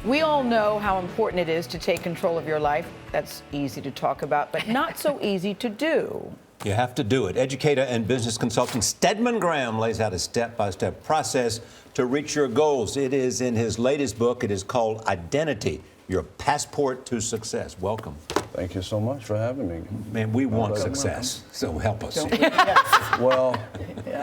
We all know how important it is to take control of your life. That's easy to talk about, but not so easy to do. You have to do it. Educator and business consultant Stedman Graham lays out a step-by-step process to reach your goals. It is in his latest book. It is called Identity, Your Passport to Success. Welcome. Thank you so much for having me. Man, we want success, so help us. Well,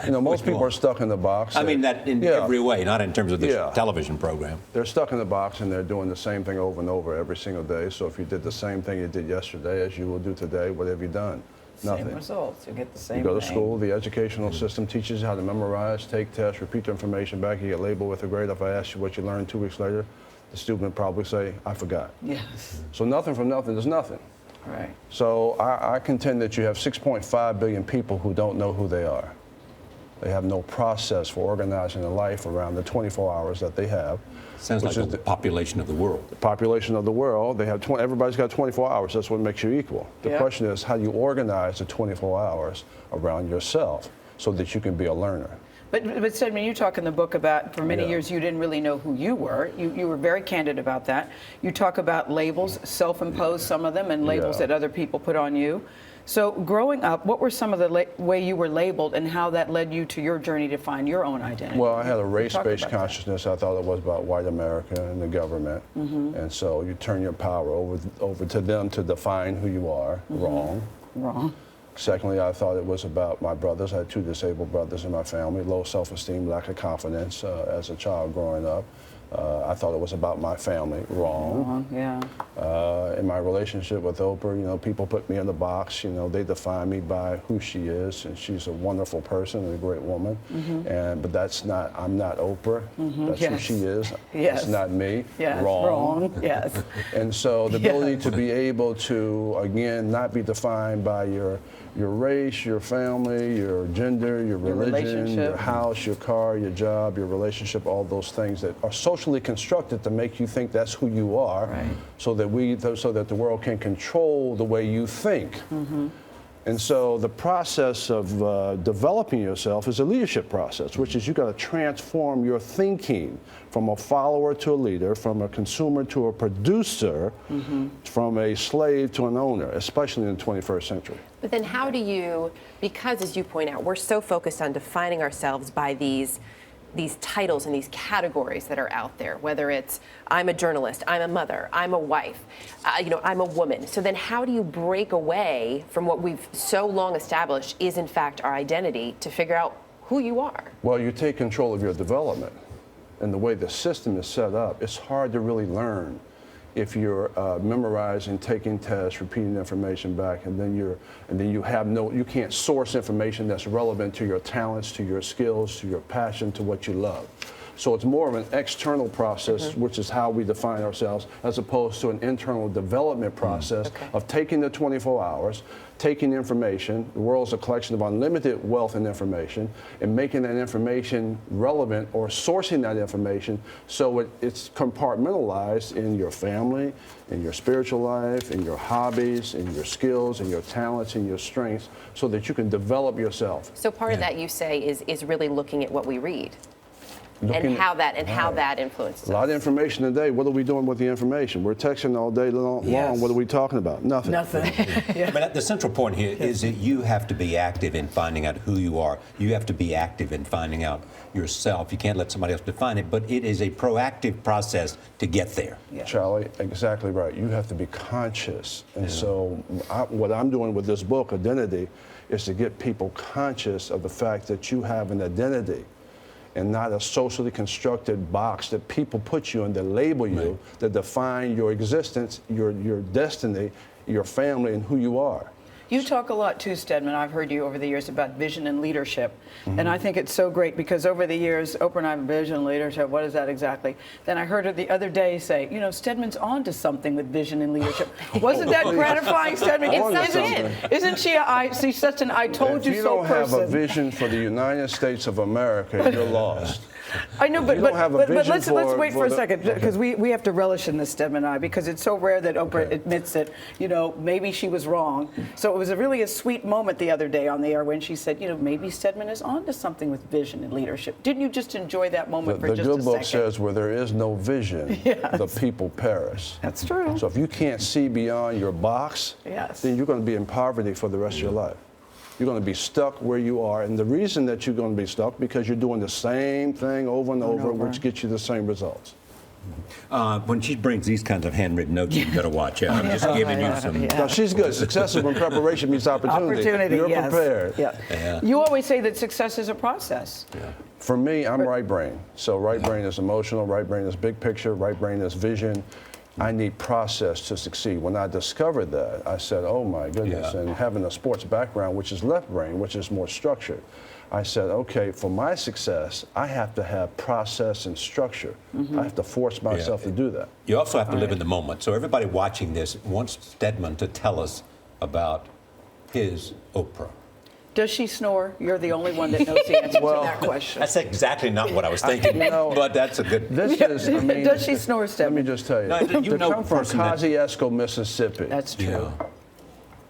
you know, most people are stuck in the box. I mean that in every way, not in terms of this television program. They're stuck in the box and they're doing the same thing over and over every single day. So if you did the same thing you did yesterday as you will do today, what have you done? Nothing. Same results. You get the same You go to thing. school, the educational system teaches you how to memorize, take tests, repeat the information back, you get labeled with a grade. If I ask you what you learned 2 weeks later, the student would probably say, I forgot. Yes. So nothing from nothing is nothing. Right. So I contend that you have 6.5 billion people who don't know who they are. They have no process for organizing their life around the 24 hours that they have. Sounds like the population of the world. The population of the world, they have everybody's got 24 hours. That's what makes you equal. The question is how do you organize the 24 hours around yourself so that you can be a learner. But Stedman, you talk in the book about, for many years, you didn't really know who you were. You were very candid about that. You talk about labels, self-imposed, some of them, and labels that other people put on you. So growing up, what were some of the way you were labeled and how that led you to your journey to find your own identity? Well, I had a race-based consciousness. I thought it was about white America and the government. And so you turn your power over to them to define who you are. Wrong. Wrong. Secondly, I thought it was about my brothers. I had 2 disabled brothers in my family, low self-esteem, lack of confidence as a child growing up. I thought it was about my family. Wrong. In my relationship with Oprah, you know, people put me in the box. You know, they define me by who she is, and she's a wonderful person and a great woman. But that's not. I'm not Oprah. That's who she is. That's not me. Wrong. Yes. And so the ability to be able to again not be defined by your race, your family, your gender, your religion, your house, your car, your job, your relationship, all those things that are socially constructed to make you think that's who you are, so that the world can control the way you think. And so the process of developing yourself is a leadership process, which is you got to transform your thinking from a follower to a leader, from a consumer to a producer, from a slave to an owner, especially in the 21st century. But then how do you, because as you point out, we're so focused on defining ourselves by these titles and these categories that are out there, whether it's I'm a journalist, I'm a mother, I'm a wife, you know, I'm a woman. So then how do you break away from what we've so long established is in fact our identity to figure out who you are? Well, you take control of your development. And the way the system is set up, it's hard to really learn if you're memorizing, taking tests, repeating information back, and then you can't source information that's relevant to your talents, to your skills, to your passion, to what you love. So it's more of an external process, which is how we define ourselves, as opposed to an internal development process of taking the 24 hours, taking information. The world's a collection of unlimited wealth and information, and making that information relevant or sourcing that information so it's compartmentalized in your family, in your spiritual life, in your hobbies, in your skills, in your talents, in your strengths, so that you can develop yourself. So part of that, you say, is really looking at what we read. And how that influences us. A lot of information today. What are we doing with the information? We're texting all day long. What are we talking about? Nothing. Nothing. But the central point here is that you have to be active in finding out who you are. You have to be active in finding out yourself. You can't let somebody else define it, but it is a proactive process to get there. Charlie, exactly right. You have to be conscious. And so what I'm doing with this book, Identity, is to get people conscious of the fact that you have an identity and not a socially constructed box that people put you in, that label you, that define your existence, your destiny, your family, and who you are. You talk a lot too, Stedman. I've heard you over the years about vision and leadership. And I think it's so great because over the years, Oprah and I have vision and leadership. What is that exactly? Then I heard her the other day say, you know, Stedman's on to something with vision and leadership. Wasn't that gratifying, Stedman? Isn't she she's such an I told you so person? If you don't have a vision for the United States of America, you're lost. I know, but let's wait for a second, because we have to relish in this, Stedman and I, because it's so rare that Oprah admits that, you know, maybe she was wrong. So was really a sweet moment the other day on the air when she said, you know, maybe Stedman is on to something with vision and leadership. Didn't you just enjoy that moment for just a second? The good book says where there is no vision, Yes. the people perish. That's true. So if you can't see beyond your box, Yes. then you're going to be in poverty for the rest of your life. You're going to be stuck where you are. And the reason that you're going to be stuck because you're doing the same thing over and over, which gets you the same results. When she brings these kinds of handwritten notes, you better watch out. I'm just giving you some. Yeah. No, she's good. Success is when preparation meets opportunity. You're yes. prepared. Yeah. You always say that success is a process. Yeah. For me, I'm right brain. So right brain is emotional, right brain is big picture, right brain is vision. I need process to succeed. When I discovered that, I said, oh my goodness. Yeah. And having a sports background, which is left brain, which is more structured, I said, okay, for my success, I have to have process and structure. I have to force myself to do that. You also have to live in the moment. So everybody watching this wants Stedman to tell us about his Oprah. Does she snore? You're the only one that knows the answer to that question. That's exactly not what I was thinking, but that's a good. This is, I mean, Does she snore, Stedman? Let me just tell you. No, you to know come from person that- Kosciuszko, Mississippi, That's true. Yeah.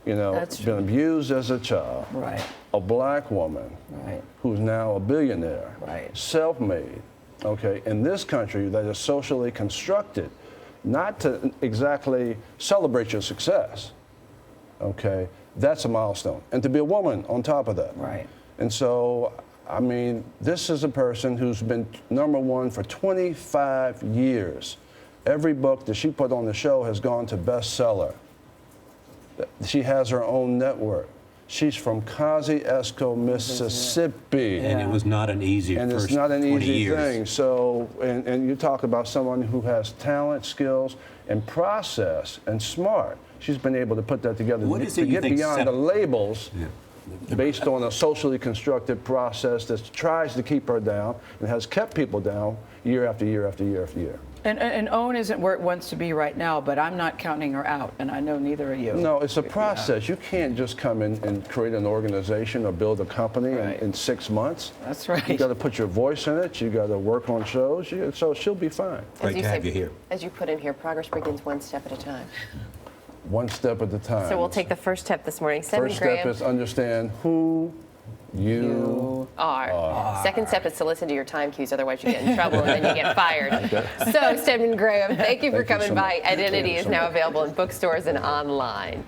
you know, That's been true. abused as a child, Right. a black woman Right. who's now a billionaire, Right. self-made, okay, in this country that is socially constructed, not to exactly celebrate your success, okay, that's a milestone. And to be a woman on top of that. Right. And so, I mean, this is a person who's been #1 for 25 years. Every book that she put on the show has gone to bestseller. She has her own network. She's from Kosciuszko, Mississippi. And it was not an easy And first it's not an 20 easy years. thing. So, and you talk about someone who has talent, skills, and process, and smart. She's been able to put that together What is it to you get think beyond the labels based on a socially constructed process that tries to keep her down and has kept people down year after year after year after year. And OWN isn't where it wants to be right now, but I'm not counting her out, and I know neither are you. No, it's a process. You can't just come in and create an organization or build a company in 6 months. That's right. You got to put your voice in it. You got to work on shows. So she'll be fine. Great to have you here. As you put in here, progress begins one step at a time. One step at a time. So we'll take the first step this morning. Stedman First step Graham is understand who you are. Second step is to listen to your time cues, otherwise you get in trouble and then you get fired. So, Stedman Graham, thank you for Thank you coming so by. much. Identity Thank you is so now much. available in bookstores and online.